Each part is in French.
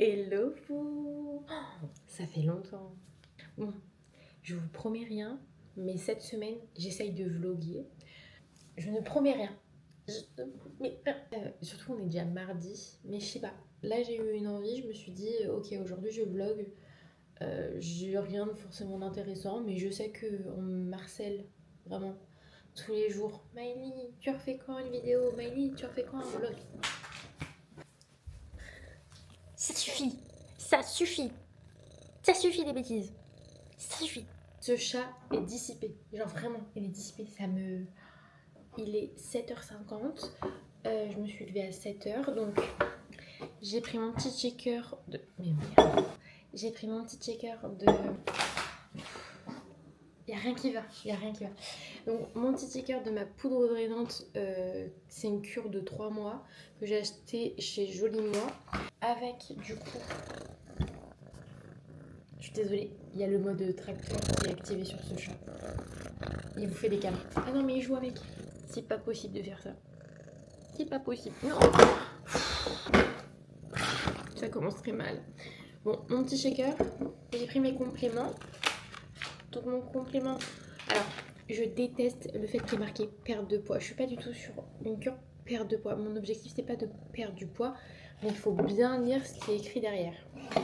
Hello vous. Ça fait longtemps. Bon, je vous promets rien, mais cette semaine, j'essaye de vloguer. Je ne promets rien. Je ne promets rien. Surtout, on est déjà mardi, mais je sais pas. Là, j'ai eu une envie, je me suis dit, ok, aujourd'hui je vlog. J'ai rien de forcément d'intéressant, mais je sais qu'on me harcèle vraiment tous les jours. Miley, tu refais quand une vidéo? Miley, tu refais quand un vlog? Ça suffit, ça suffit, ça suffit les bêtises, ça suffit. Ce chat est dissipé. Genre vraiment, il est dissipé. Il est 7h50. Je me suis levée à 7h. Donc, j'ai pris mon petit checker de. Mais merde. J'ai pris mon petit checker de. Il n'y a rien qui va. Il n'y a rien qui va. Donc, mon petit checker de ma poudre drainante, c'est une cure de 3 mois que j'ai acheté chez Joli Moi. Avec, du coup. Je suis désolée, il y a le mode tracteur qui est activé sur ce chat. Il vous fait des câlins. Ah non, mais il joue avec. C'est pas possible de faire ça. C'est pas possible. Non. Ça commence très mal. Bon, mon petit shaker. J'ai pris mes compléments. Donc mon complément. Alors, je déteste le fait qu'il est marqué perte de poids. Je suis pas du tout sur une cure perte de poids. Mon objectif, c'est pas de perdre du poids. Donc il faut bien lire ce qui est écrit derrière.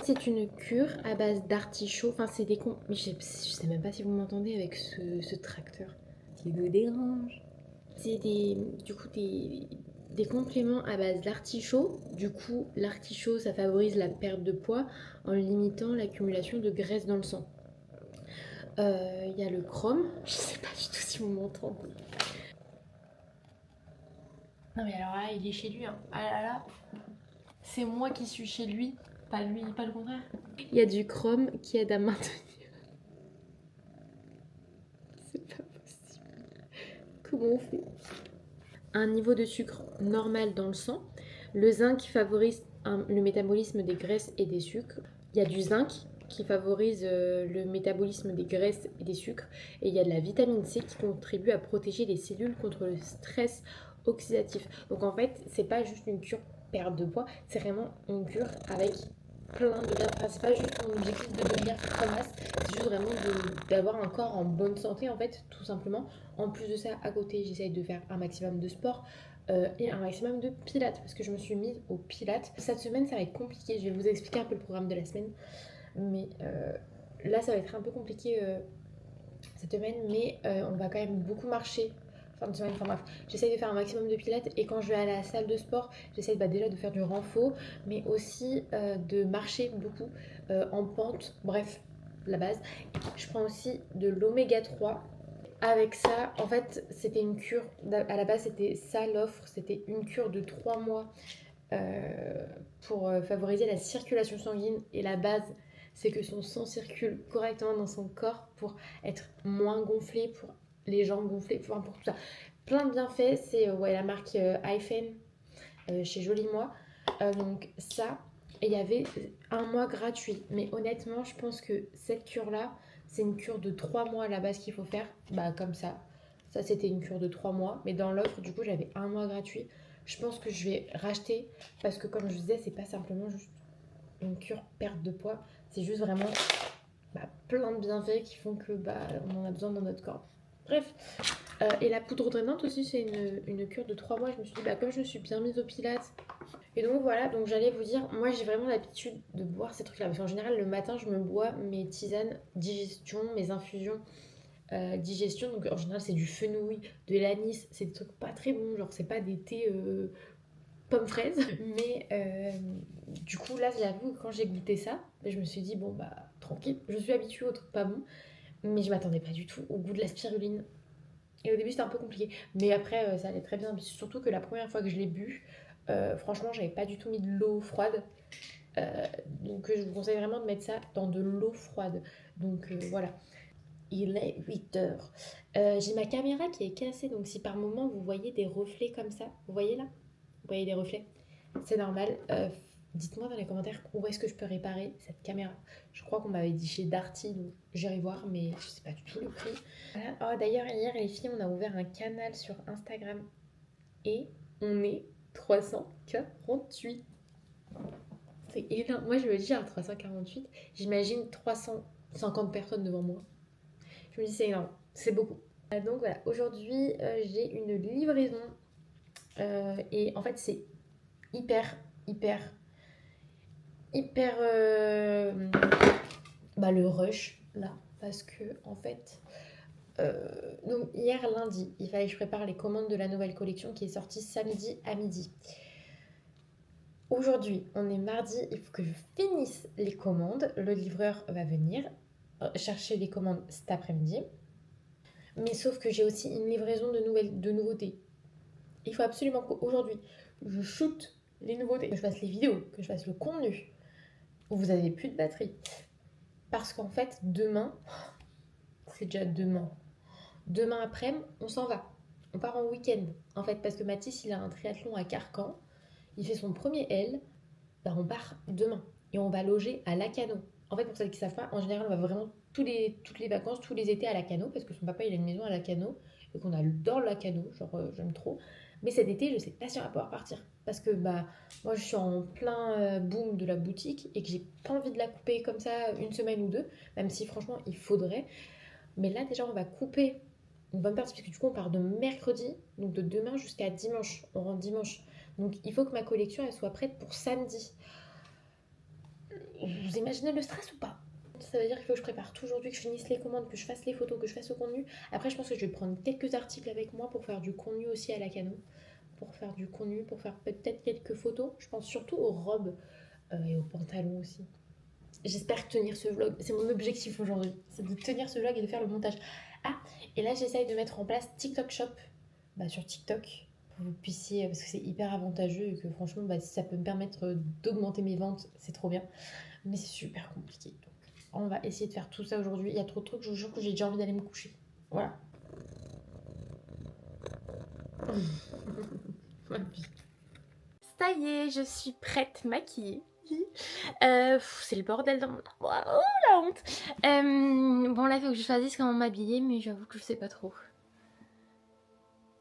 C'est une cure à base d'artichaut. Enfin, c'est des... Mais je sais même pas si vous m'entendez avec ce tracteur qui vous dérange. C'est des compléments à base d'artichaut. Du coup, l'artichaut, ça favorise la perte de poids en limitant l'accumulation de graisse dans le sang. Il y a le chrome. Je sais pas du tout si vous m'entendez. Non mais alors là, il est chez lui. Hein. Ah là là, c'est moi qui suis chez lui, pas lui, pas le contraire. Il y a du chrome qui aide à maintenir. C'est pas possible. Comment on fait? Un niveau de sucre normal dans le sang. Le zinc favorise le métabolisme des graisses et des sucres. Il y a du zinc qui favorise le métabolisme des graisses et des sucres. Et il y a de la vitamine C qui contribue à protéger les cellules contre le stress oxydatif. Donc en fait, c'est pas juste une cure perte de poids, c'est vraiment une cure avec plein de bien. Enfin, c'est pas juste mon objectif de devenir masse, c'est juste vraiment d'avoir un corps en bonne santé en fait, tout simplement. En plus de ça, à côté, j'essaye de faire un maximum de sport et un maximum de pilates parce que je me suis mise au pilates. Cette semaine, ça va être compliqué. Je vais vous expliquer un peu le programme de la semaine, mais là, ça va être un peu compliqué cette semaine, mais on va quand même beaucoup marcher. Fin de semaine, enfin bref, j'essaye de faire un maximum de pilates et quand je vais à la salle de sport, j'essaye déjà de faire du renfort, mais aussi de marcher beaucoup en pente, bref, la base. Je prends aussi de l'oméga 3. Avec ça, en fait, c'était une cure, à la base c'était ça l'offre, c'était une cure de 3 mois pour favoriser la circulation sanguine et la base c'est que son sang circule correctement dans son corps pour être moins gonflé, pour les jambes gonflées, pour tout ça. Plein de bienfaits, c'est la marque iPhone chez Joli Moi. Donc ça, et il y avait un mois gratuit. Mais honnêtement, je pense que cette cure-là, c'est une cure de 3 mois à la base qu'il faut faire. Bah comme ça. Ça, c'était une cure de 3 mois. Mais dans l'offre, du coup, j'avais un mois gratuit. Je pense que je vais racheter parce que comme je disais, c'est pas simplement juste une cure perte de poids. C'est juste vraiment plein de bienfaits qui font que on en a besoin dans notre corps. Bref. Et la poudre drainante aussi, c'est une cure de 3 mois. Je me suis dit, comme je me suis bien mise au pilates. Et donc voilà, donc j'allais vous dire, moi j'ai vraiment l'habitude de boire ces trucs-là. Parce qu'en général, le matin, je me bois mes tisanes digestion, mes infusions digestion. Donc en général, c'est du fenouil, de l'anis. C'est des trucs pas très bons. Genre, c'est pas des thés pommes fraises. Mais du coup, là, j'avoue que quand j'ai goûté ça, je me suis dit, bon, tranquille. Je suis habituée aux trucs pas bons. Mais je m'attendais pas du tout au goût de la spiruline. Et au début, c'était un peu compliqué. Mais après, ça allait très bien. Surtout que la première fois que je l'ai bu, franchement, j'avais pas du tout mis de l'eau froide. Donc, je vous conseille vraiment de mettre ça dans de l'eau froide. Donc, voilà. Il est 8h. J'ai ma caméra qui est cassée. Donc, si par moment vous voyez des reflets comme ça, vous voyez là? Vous voyez des reflets? C'est normal. Dites-moi dans les commentaires où est-ce que je peux réparer cette caméra. Je crois qu'on m'avait dit chez Darty, donc j'irai voir, mais je sais pas du tout le prix. Voilà. Oh, d'ailleurs, hier, les filles, on a ouvert un canal sur Instagram et on est 348. c'est énorme. Moi, je me dis, à 348, j'imagine 350 personnes devant moi. Je me dis, c'est énorme, c'est beaucoup. Donc voilà, aujourd'hui, j'ai une livraison. Et en fait, c'est hyper, le rush, là. Parce que, en fait, donc hier lundi, il fallait que je prépare les commandes de la nouvelle collection qui est sortie samedi à midi. Aujourd'hui, on est mardi, il faut que je finisse les commandes. Le livreur va venir chercher les commandes cet après-midi. Mais sauf que j'ai aussi une livraison de nouveautés. Il faut absolument qu'aujourd'hui, je shoote les nouveautés, que je fasse les vidéos, que je fasse le contenu. Vous n'avez plus de batterie. Parce qu'en fait, demain, c'est déjà demain. Demain après-midi, on s'en va. On part en week-end. En fait, parce que Mathis, il a un triathlon à Carcan. Il fait son premier L. On part demain. Et on va loger à Lacanau. En fait, pour ceux qui ne savent pas, en général, on va vraiment toutes les vacances, tous les étés à Lacanau. Parce que son papa, il a une maison à Lacanau. Et qu'on adore Lacanau. Genre, j'aime trop. Mais cet été, je ne sais pas si on va pouvoir partir. Parce que moi, je suis en plein boom de la boutique. Et que j'ai pas envie de la couper comme ça une semaine ou deux. Même si, franchement, il faudrait. Mais là, déjà, on va couper une bonne partie, parce que du coup, on part de mercredi, donc de demain jusqu'à dimanche. On rentre dimanche. Donc, il faut que ma collection, elle soit prête pour samedi. Vous imaginez le stress ou pas? Ça veut dire qu'il faut que je prépare tout aujourd'hui, que je finisse les commandes, que je fasse les photos, que je fasse le contenu. Après, je pense que je vais prendre quelques articles avec moi pour faire du contenu aussi à Lacanau. Pour faire du contenu, pour faire peut-être quelques photos. Je pense surtout aux robes et aux pantalons aussi. J'espère tenir ce vlog. C'est mon objectif aujourd'hui. C'est de tenir ce vlog et de faire le montage. Ah, et là, j'essaye de mettre en place TikTok Shop sur TikTok. Pour que vous puissiez, parce que c'est hyper avantageux et que franchement, si ça peut me permettre d'augmenter mes ventes, c'est trop bien. Mais c'est super compliqué. Donc, on va essayer de faire tout ça aujourd'hui. Il y a trop de trucs, je vous jure que j'ai déjà envie d'aller me coucher. Voilà. Ça y est, je suis prête, maquillée. C'est le bordel dans mon... Oh la honte. Bon là il faut que je choisisse comment m'habiller, mais j'avoue que je sais pas trop.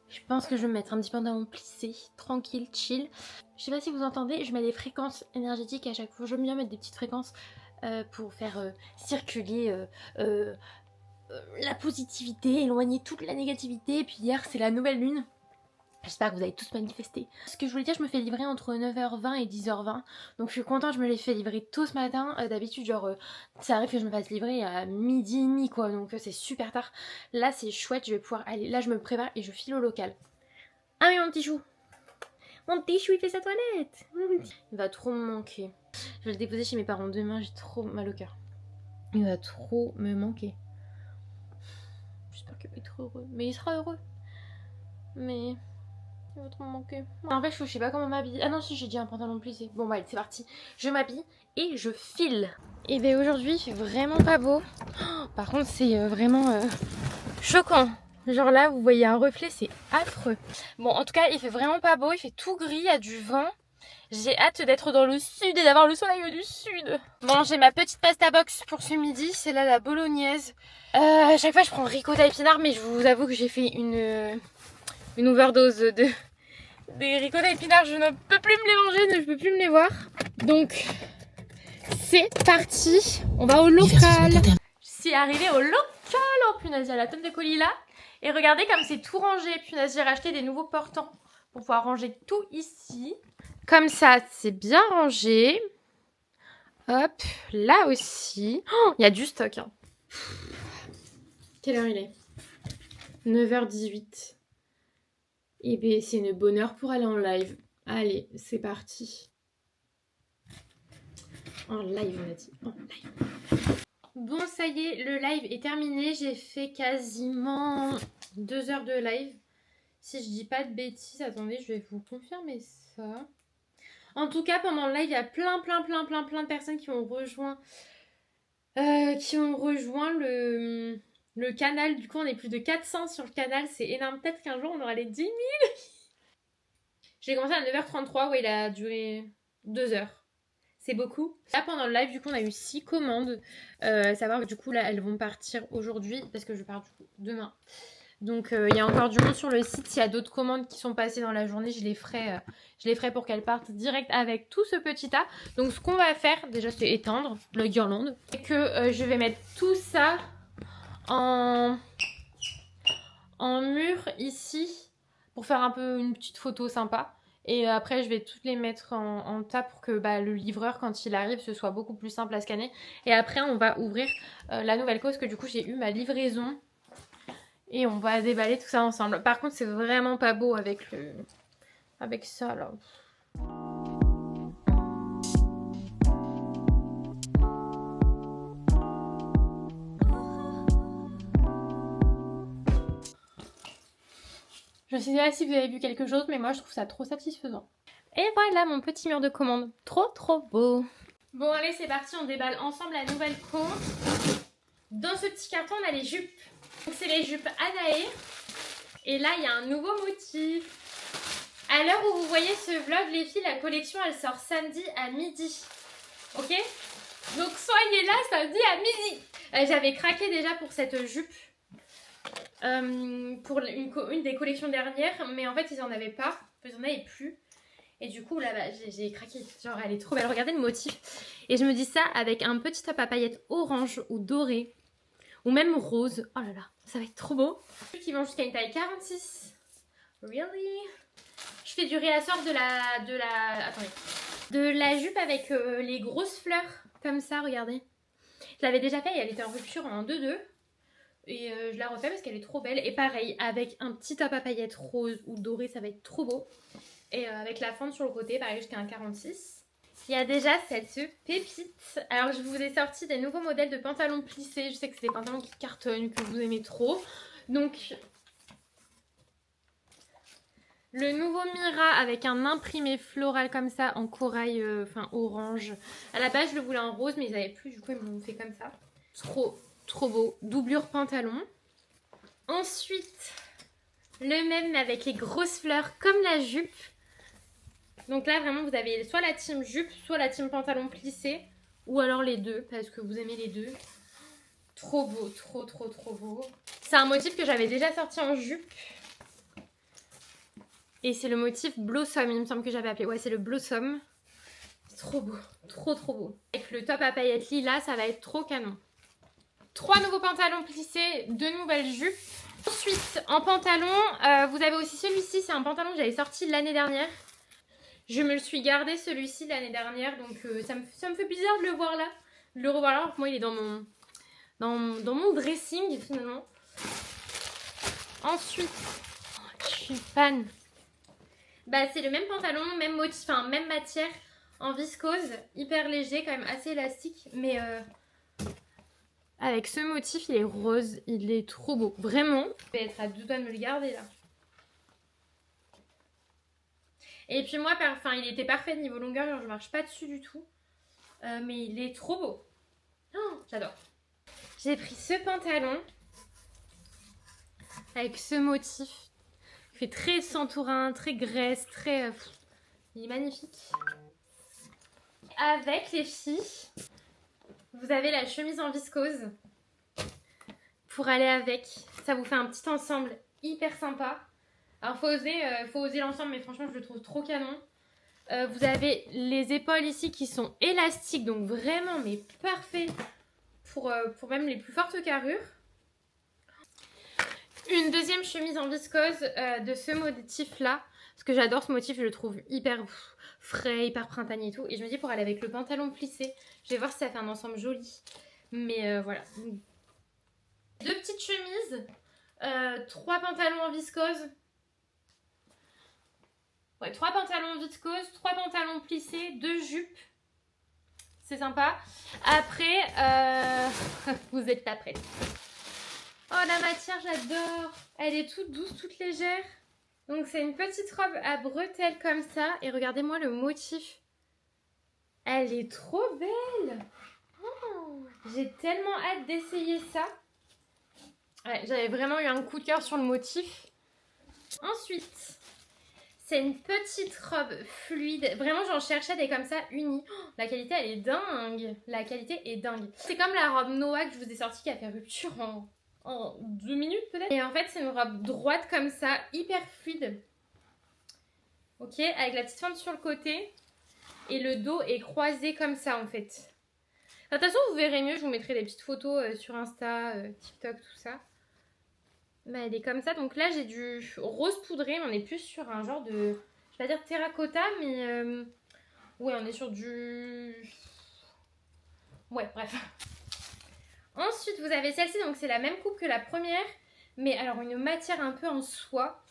Je pense que je vais me mettre un petit pantalon plissé, tranquille, chill. Je sais pas si vous entendez, je mets des fréquences énergétiques à chaque fois. J'aime bien mettre des petites fréquences pour faire circuler la positivité, éloigner toute la négativité. Et puis hier c'est la nouvelle lune. J'espère que vous avez tous manifesté. Ce que je voulais dire, je me fais livrer entre 9h20 et 10h20. Donc je suis contente, je me l'ai fait livrer tôt ce matin. D'habitude, ça arrive que je me fasse livrer à midi et demi, quoi. Donc c'est super tard. Là, c'est chouette, je vais pouvoir aller. Là, je me prépare et je file au local. Ah oui, mon petit chou. Mon petit chou, il fait sa toilette. Il va trop me manquer. Je vais le déposer chez mes parents demain, j'ai trop mal au cœur. Il va trop me manquer. J'espère qu'il va être heureux. Mais il sera heureux. Mais... il va trop me manquer. En fait, je sais pas comment m'habiller. Ah non, si, j'ai dit un pantalon plissé. Bon, bah, allez, c'est parti. Je m'habille et je file. Et bien aujourd'hui, il fait vraiment pas beau. Oh, par contre, c'est vraiment choquant. Genre là, vous voyez un reflet, c'est affreux. Bon, en tout cas, il fait vraiment pas beau. Il fait tout gris, il y a du vent. J'ai hâte d'être dans le sud et d'avoir le soleil du sud. Bon, j'ai ma petite pasta box pour ce midi. C'est là la bolognaise. À chaque fois, je prends ricotta épinards, mais je vous avoue que j'ai fait une overdose des ricotta épinards. Je ne peux plus me les manger, je peux plus me les voir. Donc, c'est parti. On va au local. Je suis arrivée au local. Oh punaise, il y a la tonne de colis là. Et regardez comme c'est tout rangé. Punaise, j'ai racheté des nouveaux portants pour pouvoir ranger tout ici. Comme ça, c'est bien rangé. Hop, là aussi. Oh, il y a du stock. Hein. Quelle heure il est? 9h18. Et bien, c'est une bonne heure pour aller en live. Allez, c'est parti. En live, on a dit. En live. Bon, ça y est, le live est terminé. J'ai fait quasiment 2 heures de live. Si je dis pas de bêtises, attendez, je vais vous confirmer ça. En tout cas, pendant le live, il y a plein de personnes qui ont rejoint, le canal. Du coup, on est plus de 400 sur le canal. C'est énorme. Peut-être qu'un jour, on aura les 10 000. J'ai commencé à 9h33. Ouais, il a duré 2 heures. C'est beaucoup. Là, pendant le live, du coup, on a eu 6 commandes. Savoir que du coup, là, elles vont partir aujourd'hui. Parce que je pars du coup demain. Donc il y a encore du monde sur le site. S'il y a d'autres commandes qui sont passées dans la journée, je les ferai pour qu'elles partent direct avec tout ce petit tas. Donc ce qu'on va faire, déjà c'est éteindre le guirlande. Et que je vais mettre tout ça en mur ici pour faire un peu une petite photo sympa. Et après je vais toutes les mettre en tas pour que le livreur quand il arrive ce soit beaucoup plus simple à scanner. Et après on va ouvrir la nouvelle cause que du coup j'ai eu ma livraison. Et on va déballer tout ça ensemble. Par contre c'est vraiment pas beau avec ça là. Je sais pas si vous avez vu quelque chose, mais moi je trouve ça trop satisfaisant. Et voilà mon petit mur de commande. Trop beau. Bon allez c'est parti, on déballe ensemble la nouvelle co. Dans ce petit carton on a les jupes. Donc c'est les jupes Anae. Et là il y a un nouveau motif. À l'heure où vous voyez ce vlog les filles, la collection elle sort samedi à midi. Ok? Donc soyez là samedi à midi. J'avais craqué déjà pour cette jupe. Pour une des collections dernières, mais en fait ils en avaient pas, ils en avaient plus, et du coup là j'ai craqué, genre elle est trop belle, regardez le motif, et je me dis ça avec un petit top à paillettes orange ou doré, ou même rose, oh là là, ça va être trop beau, qui vont jusqu'à une taille 46, really, je fais du réassort de la jupe avec les grosses fleurs, comme ça, regardez, je l'avais déjà fait, elle était en rupture en 2-2, et je la refais parce qu'elle est trop belle. Et pareil, avec un petit top à paillettes rose ou doré, ça va être trop beau. Et avec la fente sur le côté, pareil jusqu'à un 46. Il y a déjà cette pépite. Alors je vous ai sorti des nouveaux modèles de pantalons plissés. Je sais que c'est des pantalons qui cartonnent, que vous aimez trop. Donc le nouveau Mira avec un imprimé floral comme ça en corail, orange. À la base je le voulais en rose mais ils n'avaient plus, du coup ils m'ont fait comme ça. Trop beau, doublure pantalon. Ensuite, le même avec les grosses fleurs comme la jupe. Donc là vraiment vous avez soit la team jupe, soit la team pantalon plissé. Ou alors les deux, parce que vous aimez les deux. Trop beau, trop beau. C'est un motif que j'avais déjà sorti en jupe. Et c'est le motif Blossom, il me semble que j'avais appelé. Ouais, c'est le Blossom. C'est trop beau, trop beau. Avec le top à paillettes lilas, ça va être trop canon. 3 nouveaux pantalons plissés, 2 nouvelles jupes. Ensuite, en pantalon, vous avez aussi celui-ci. C'est un pantalon que j'avais sorti l'année dernière. Je me le suis gardé celui-ci l'année dernière. Donc ça me fait bizarre de le voir là. De le revoir là. Alors que moi, il est dans mon dressing finalement. Ensuite, je suis fan. C'est le même pantalon, même motif, même matière. En viscose. Hyper léger, quand même assez élastique. Mais... avec ce motif, il est rose, il est trop beau. Vraiment, je vais être à 2 doigts de me le garder là. Et puis moi, il était parfait niveau longueur, genre je marche pas dessus du tout. Mais il est trop beau. Oh, j'adore. J'ai pris ce pantalon avec ce motif. Il fait très centaurin, très graisse, très... il est magnifique. Avec les filles... Vous avez la chemise en viscose pour aller avec. Ça vous fait un petit ensemble hyper sympa. Alors faut oser l'ensemble, mais franchement je le trouve trop canon. Vous avez les épaules ici qui sont élastiques, donc vraiment mais parfait pour même les plus fortes carrures. Une deuxième chemise en viscose de ce motif là. Parce que j'adore ce motif, je le trouve hyper frais, hyper printanier et tout. Et je me dis pour aller avec le pantalon plissé, je vais voir si ça fait un ensemble joli. Mais voilà. 2 petites chemises, 3 pantalons en viscose. Ouais, 3 pantalons en viscose, 3 pantalons plissés, 2 jupes. C'est sympa. Après, vous êtes pas prêts. Oh la matière, j'adore. Elle est toute douce, toute légère. Donc c'est une petite robe à bretelles comme ça. Et regardez-moi le motif. Elle est trop belle. Oh, j'ai tellement hâte d'essayer ça. Ouais, j'avais vraiment eu un coup de cœur sur le motif. Ensuite, c'est une petite robe fluide. Vraiment, j'en cherchais des comme ça unies. Oh, la qualité, elle est dingue. La qualité est dingue. C'est comme la robe Noah que je vous ai sortie qui a fait rupture en 2 minutes peut-être. Et en fait, c'est une robe droite comme ça, hyper fluide. Ok, avec la petite fente sur le côté. Et le dos est croisé comme ça en fait. De toute façon, vous verrez mieux, je vous mettrai des petites photos sur Insta, TikTok, tout ça. Mais elle est comme ça. Donc là, j'ai du rose poudré, mais on est plus sur un genre de... Je vais pas dire terracotta, mais... Ouais, on est sur du... Ouais, bref. Ensuite, vous avez celle-ci, donc c'est la même coupe que la première. Mais alors, une matière un peu en soie.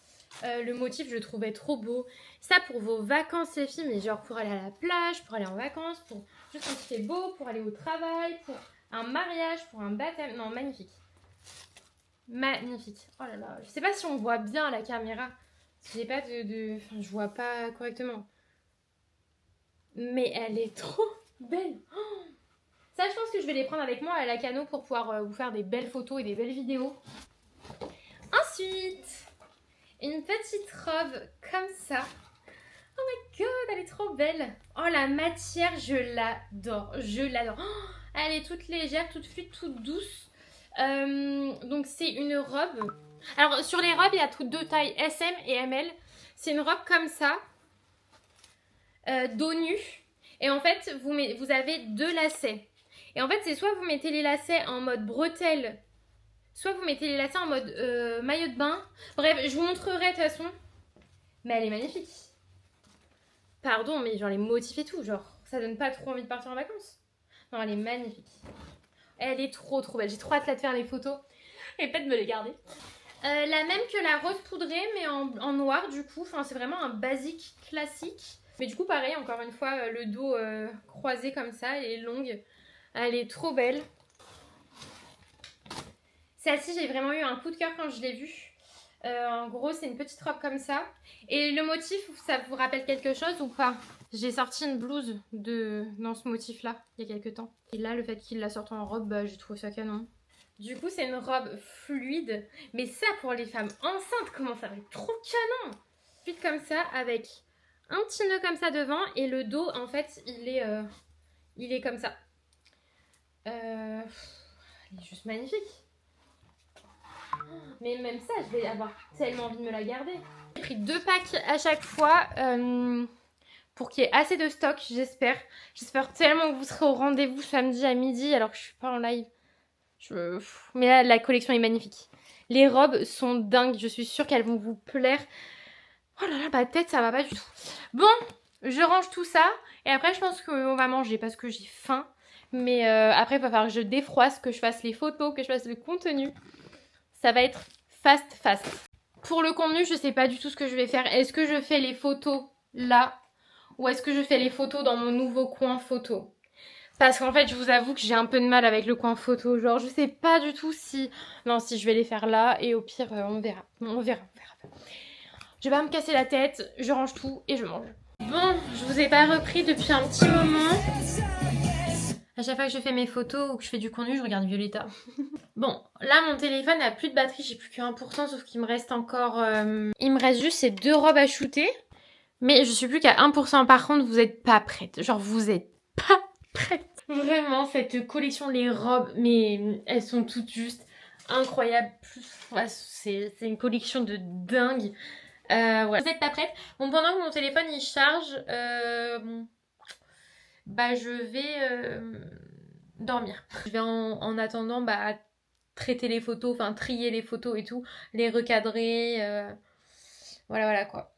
Le motif, je le trouvais trop beau. Ça, pour vos vacances, les filles, mais genre pour aller à la plage, pour aller en vacances, pour juste quand il fait beau, pour aller au travail, pour un mariage, pour un baptême. Non, magnifique. Magnifique. Oh là là, je sais pas si on voit bien à la caméra. J'ai pas de... Enfin, je vois pas correctement. Mais elle est trop belle. Oh, ça, je pense que je vais les prendre avec moi à la Cano pour pouvoir vous faire des belles photos et des belles vidéos. Ensuite... une petite robe comme ça. Oh my god, elle est trop belle. Oh, la matière, je l'adore. Je l'adore. Oh, elle est toute légère, toute fluide, toute douce. Donc, c'est une robe. Alors, sur les robes, il y a toutes deux tailles, SM et ML. C'est une robe comme ça. Dos nu. Et en fait, vous avez 2 lacets. Et en fait, c'est soit vous mettez les lacets en mode bretelle, soit vous mettez les lacets en mode maillot de bain. Bref, je vous montrerai de toute façon. Mais elle est magnifique. Pardon, mais genre les motifs et tout, genre, ça donne pas trop envie de partir en vacances. Non, elle est magnifique. Elle est trop belle. J'ai trop hâte de faire les photos. Et peut-être me les garder. La même que la rose poudrée, mais en noir du coup. Enfin, c'est vraiment un basique classique. Mais du coup, pareil, encore une fois, le dos croisé comme ça, elle est longue. Elle est trop belle. Celle-ci, j'ai vraiment eu un coup de cœur quand je l'ai vue. En gros, c'est une petite robe comme ça. Et le motif, ça vous rappelle quelque chose ou pas? J'ai sorti une blouse dans ce motif-là, il y a quelques temps. Et là, le fait qu'il la sorte en robe, bah, j'ai trouvé ça canon. Du coup, c'est une robe fluide. Mais ça, pour les femmes enceintes, comment ça va être trop canon! Fluide comme ça, avec un petit nœud comme ça devant. Et le dos, en fait, il est comme ça. Il est juste magnifique. Mais même ça, je vais avoir tellement envie de me la garder. J'ai pris 2 packs à chaque fois pour qu'il y ait assez de stock, j'espère. J'espère tellement que vous serez au rendez-vous samedi à midi alors que je suis pas en live. Mais là, la collection est magnifique. Les robes sont dingues, je suis sûre qu'elles vont vous plaire. Oh là là, ma tête, ça va pas du tout. Bon, je range tout ça et après je pense qu'on va manger parce que j'ai faim. Mais après, il va falloir que je défroisse, que je fasse les photos, que je fasse le contenu. Ça va être fast. Pour le contenu, je sais pas du tout ce que je vais faire. Est-ce que je fais les photos là ou est-ce que je fais les photos dans mon nouveau coin photo? Parce qu'en fait, je vous avoue que j'ai un peu de mal avec le coin photo. Genre, je sais pas du tout si... Non, si je vais les faire là et au pire, on verra. On verra. Je vais pas me casser la tête, je range tout et je mange. Bon, je vous ai pas repris depuis un petit moment. À chaque fois que je fais mes photos ou que je fais du contenu, je regarde Violetta. Bon, là mon téléphone n'a plus de batterie, j'ai plus que 1%, sauf qu'il me reste encore... Il me reste juste ces 2 robes à shooter. Mais je suis plus qu'à 1%. Par contre, vous êtes pas prête. Genre, vous êtes pas prête. Vraiment, cette collection, les robes, mais elles sont toutes juste incroyables. Ouais, c'est une collection de dingue. Voilà. Vous êtes pas prête? Bon, pendant que mon téléphone il charge, bah je vais dormir. Je vais en attendant traiter les photos, enfin trier les photos et tout, les recadrer, voilà quoi.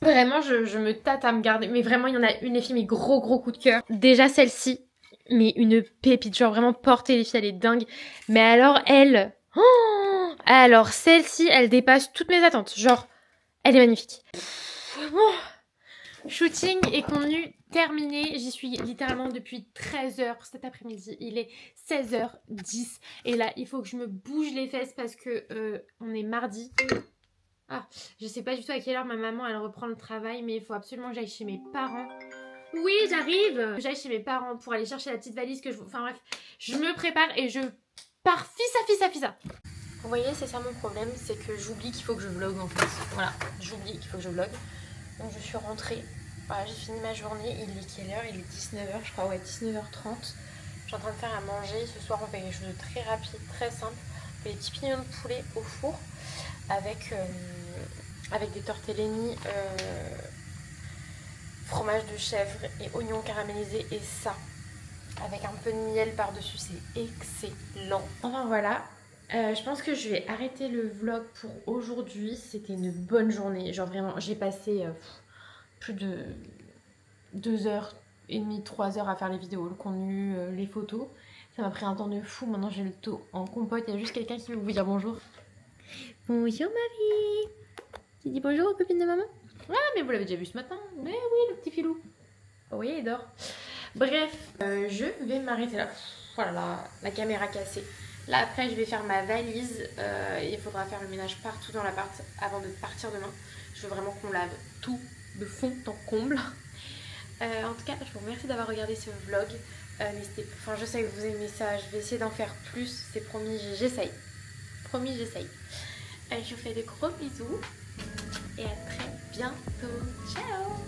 Vraiment, je me tâte à me garder, mais vraiment il y en a une, les filles, mais gros coup de cœur. Déjà celle-ci, mais une pépite, genre vraiment portée les filles, elle est dingue. Mais alors elle, alors celle-ci, elle dépasse toutes mes attentes, genre elle est magnifique. Bon, shooting et contenu terminé. J'y suis littéralement depuis 13h cet après-midi. Il est 16h10. Et là, il faut que je me bouge les fesses parce que on est mardi. Ah, je sais pas du tout à quelle heure ma maman elle reprend le travail, mais il faut absolument que j'aille chez mes parents. Oui, j'arrive. J'aille chez mes parents pour aller chercher la petite valise que je... Enfin bref, je me prépare et je pars fissa. Vous voyez, c'est ça mon problème, c'est que j'oublie qu'il faut que je vlog en fait. Voilà, j'oublie qu'il faut que je vlog. Donc je suis rentrée, voilà, j'ai fini ma journée, il est quelle heure? Il est 19h je crois, ouais 19h30. Je suis en train de faire à manger, ce soir on fait quelque chose de très rapide, très simple. des petits pignons de poulet au four avec des tortellini, fromage de chèvre et oignons caramélisés et ça avec un peu de miel par-dessus, c'est excellent. Enfin voilà, je pense que je vais arrêter le vlog pour aujourd'hui. C'était une bonne journée, genre vraiment j'ai passé plus de 2h30, 3h à faire les vidéos, le contenu, les photos. Ça m'a pris un temps de fou, maintenant j'ai le dos en compote. Il y a juste quelqu'un qui veut vous dire bonjour. Bonjour ma vie. Tu dis bonjour aux copines de maman? Ouais, mais vous l'avez déjà vu ce matin. Mais oui, le petit filou. Oui, il dort. Bref, je vais m'arrêter là. Voilà, la caméra cassée. Là après je vais faire ma valise. Il faudra faire le ménage partout dans l'appart avant de partir demain. Je veux vraiment qu'on lave tout de fond en comble. En tout cas, je vous remercie d'avoir regardé ce vlog. Je sais que vous aimez ça, je vais essayer d'en faire plus, c'est promis, j'essaye. Promis, j'essaye. Je vous fais de gros bisous et à très bientôt. Ciao!